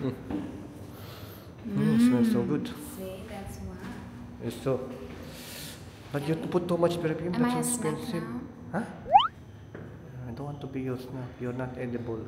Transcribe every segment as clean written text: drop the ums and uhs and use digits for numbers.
Smells so good. See, that's why. It's so. But you put too much perfume. Am I That's a snack expensive. now? Huh? I don't want to be your snack. You're not edible.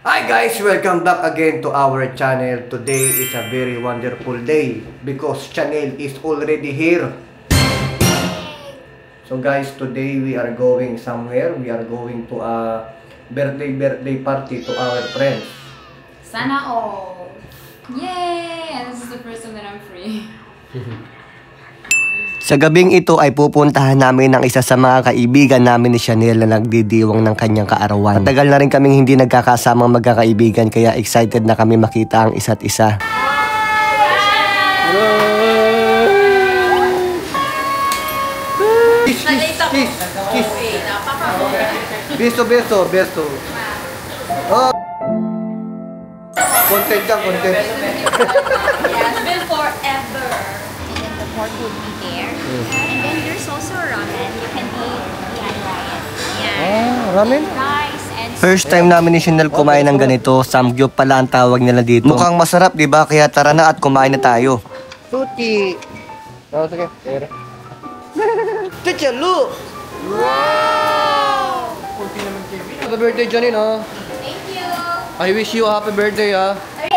Hi guys! Welcome back again to our channel. Today is a very wonderful day because Chanel is already here. So guys, today we are going somewhere. We are going to a birthday party to our friends. Sana all. Yay! And this is the first time that I'm free. Sa gabing ito ay pupuntahan namin ang isa sa mga kaibigan namin ni Chanel na nagdidiwang ng kanyang kaarawan. Matagal na rin kaming hindi nagkakasamang magkakaibigan kaya excited na kami makita ang isa't isa. Beso. Oh. Content ka, content. Yes, been forever. And then the pork will be there. And then there's also ramen. You can eat Ah, ramen? rice and First time namin ni Chanel kumain ng ganito, samgyup pala ang tawag nila dito. Mukhang masarap, di ba? Kaya tara na at kumain na tayo. Suki. Oh, sige. Teacher, look! Wow! Happy birthday, Janine, ha? thank you. I wish you a happy birthday, ha? Thank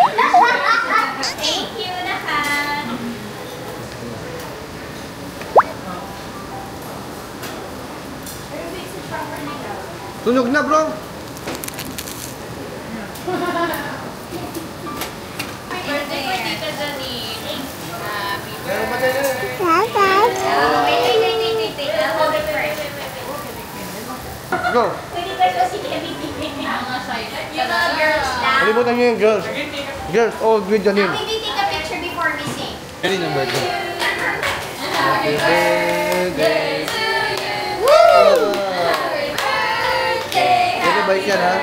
you, nahan. Tunog na, bro! Birthday for Tita Janine. Happy birthday. Wait. I'll hold it first. Go! Pwede ba ito si Kevin? You know, girls lang. Kalimutan niyo yung girls. Girls, all with Janine. Maybe take a picture before we sing. Janine yung birthday. Happy birthday to you. Woo! Happy birthday. Pwede balik yan, ha?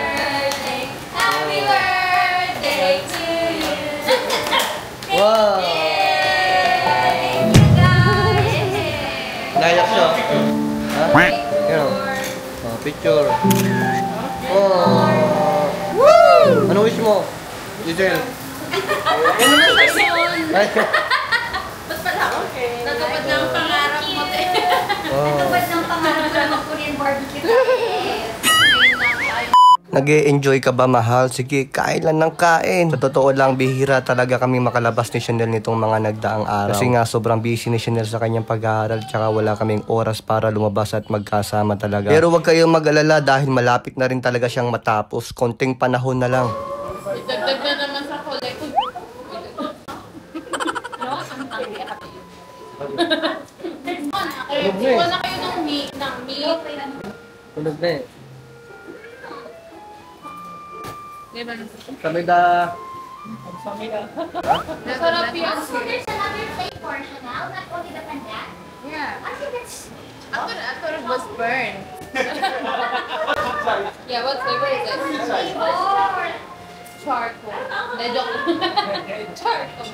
Happy birthday to you. Wow! Nayak siya. Ha? Yan o. Oh, picture. Oh! Woo! Ano wish mo? Giselle? Ay. Ba't pala? Okay. Natupad na ang pangarap mo, te. Oh. Natupad ng pangarap ko na mag-Korean barbecue. Nag-e-enjoy ka ba, mahal? Sige, kain lang ng kain. Sa totoo lang, bihira talaga kami makalabas ni Chanel nitong mga nagdaang araw. Kasi nga, sobrang busy ni Chanel sa kanyang pag-aaral tsaka wala kaming oras para lumabas at magkasama talaga. Pero wag kayong mag-alala dahil malapit na rin talaga siyang matapos. Konting panahon na lang. Dagdag na naman sa kulay. No, ang tanggi ako. Kuha na kayo ng meat. Tunog na eh. Diba? Sabi da. Masarap yan. So there's another flavor, Chanel, not only the pandan. Yeah. I think it's... I thought it was burned. Yeah, what flavor is it? Flavor. Charcoal. De joke. Charcoal.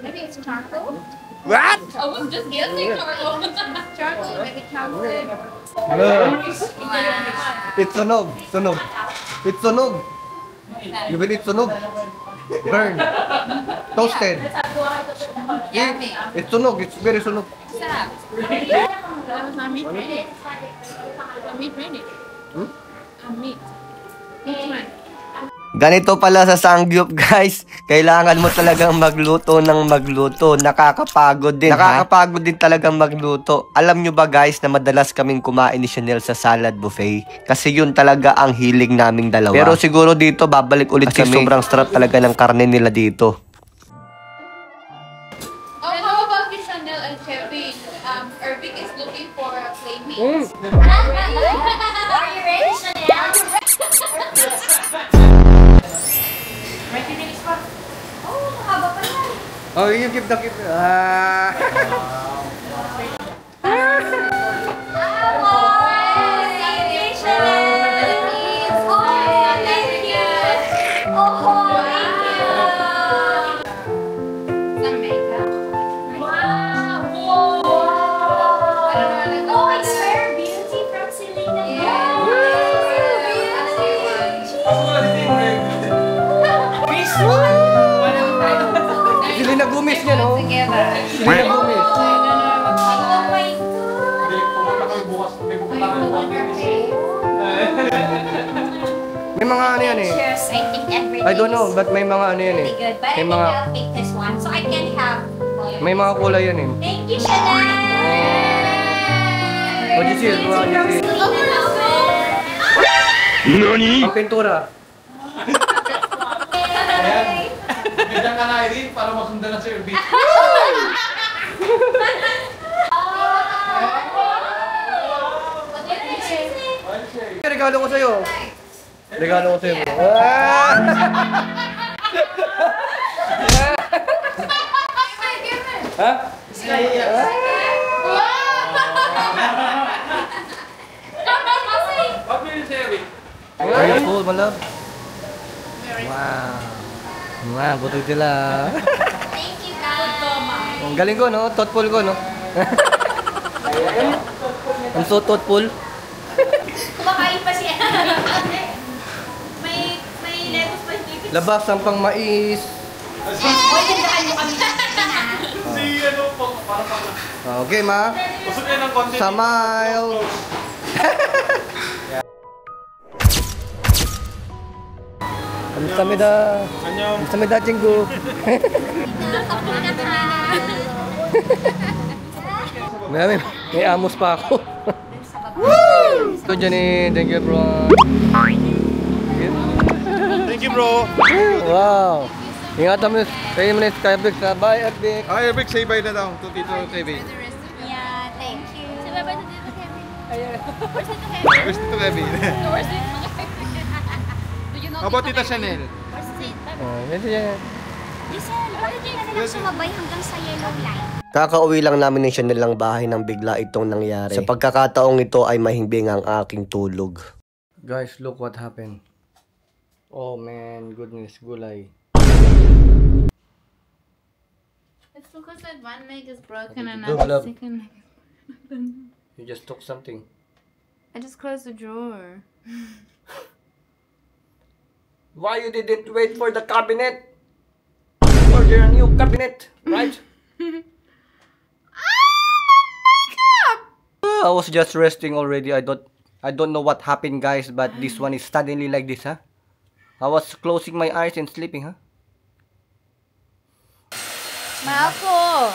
Maybe it's charcoal. What? I was just guessing charcoal. Charcoal, maybe chocolate. It's sunog. Sunog. It's sunog. You will eat sunog. Burn. Toasted. Yummy. It's sunog. It's very sunog. Sarap. That was not meat ready. Meat ready. Meat. Which one? Ganito pala sa sangyup, guys. Kailangan mo talagang magluto ng magluto. Nakakapagod din, Nakakapagod din talagang magluto. Alam nyo ba, guys, na madalas kaming kumain ni Chanel sa salad buffet? Kasi yun talaga ang hilig naming dalawa. Pero siguro dito, babalik ulit kami. Sobrang sarap talaga ng karne nila dito. Oh, how about you, Chanel and Kevin? Irving is looking for playmates. Are you ready, Chanel? Oh, mahaba pa yan. Oh, you give the gift. Ah. Thank you, Chanel. Oh, mga ano yan eh. Cheers, I think everything I don't know, is but may mga ano yan eh. really good. But I May think mga, I'll take this one. So I can have... may mga kulay yan eh. Thank you, Chanel! What you see? What you see? Nani? Ang pintura. Bigyan ka na, Irene, para masundan na sa Irving. Regalo ko sa'yo. Regalo ko sa'yo. Ha? What will you say, Irving? Very cool, my love. Wow. Wow, buto sila. Thank you, guys! Ang galing ko, no? Thoughtful ko, no? I'm so thoughtful. Kumakain pa siya. may lettuce pa dito. Labas ang pang mais. Hoy, tindahan mo kami. Si ano po, para pang... Okay, ma. Usok yan ng content. Smile. 감사합니다. Anyong. 감사합니다, 친구. may amos pa ako. So, Jenny, thank you, bro. Thank you, bro. Wow. Ingatan mo kayo mo na Skypex. Bye, Epic. Hi, Irving, say bye na daw to Tito Kevin. Yeah, thank you. Say bye-bye to Tito Kevin. Where's Tito Kevin? How about Tita Chanel? Yan siya. Listen, bakit kayo na lang sumabay hanggang sa yellow line? Kakauwi lang namin ng Chanel lang bahay nang bigla itong nangyari. Sa pagkakataong ito ay mahimbing ang aking tulog. Guys, look what happened. Oh man, goodness, gulay. It's because that one leg is broken and Look, now love. the second leg. You just took something. I just closed the drawer. Why you didn't wait for the cabinet? For your new cabinet, right? I was just resting already. I don't know what happened, guys, but this one is suddenly like this, huh? I was closing my eyes and sleeping, huh? Ako!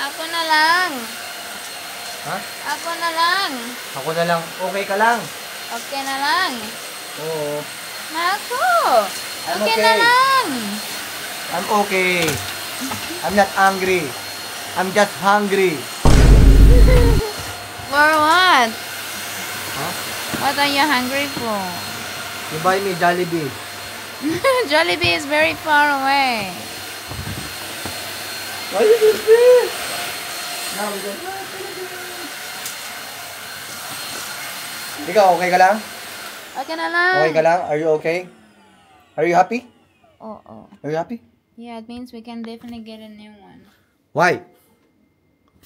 Ako na lang! Ha? Ako na lang! Ako na lang. Okay ka lang? Okay na lang! Oo. Ako! I'm Okay okay. na lang! I'm okay. I'm not angry. I'm just hungry. For what? Huh? What are you hungry for? You buy me Jollibee. Jollibee is very far away. Why you do this? Now we go. Ikaw, okay ka lang? Okay na lang. Okay ka lang? Are you okay? Are you happy? Oh. Are you happy? Yeah, it means we can definitely get a new one. Why?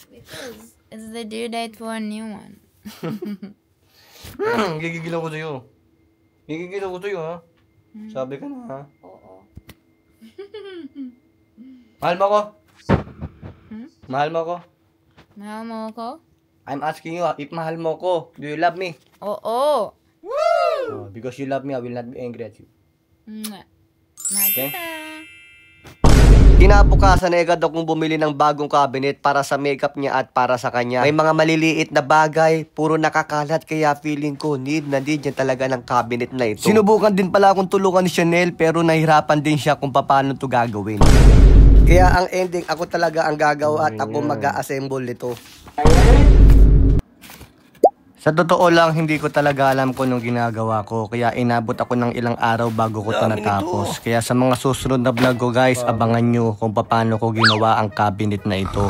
Because it's the due date for a new one. Gigigil ako sa'yo. Gigigil ako sa'yo, ha? Sabi ka na, ha? Oo. Mahal mo ako? Mahal mo ako? Mahal mo ako? I'm asking you if mahal mo ako. Do you love me? Oo. Oh, because you love me, I will not be angry at you. Mwah. Okay. Maganda. Kinabukasan na agad akong bumili ng bagong cabinet para sa makeup niya at para sa kanya. May mga maliliit na bagay, puro nakakalat kaya feeling ko need niya talaga ng cabinet na ito. Sinubukan din pala akong tulungan ni Chanel pero nahirapan din siya kung paano to gagawin. Kaya ang ending, ako talaga ang gagawa at ako mag-a-assemble nito. Sa totoo lang, hindi ko talaga alam kung anong ginagawa ko. Kaya inabot ako ng ilang araw bago ko ito natapos. Kaya sa mga susunod na vlog ko guys, abangan nyo kung paano ko ginawa ang cabinet na ito.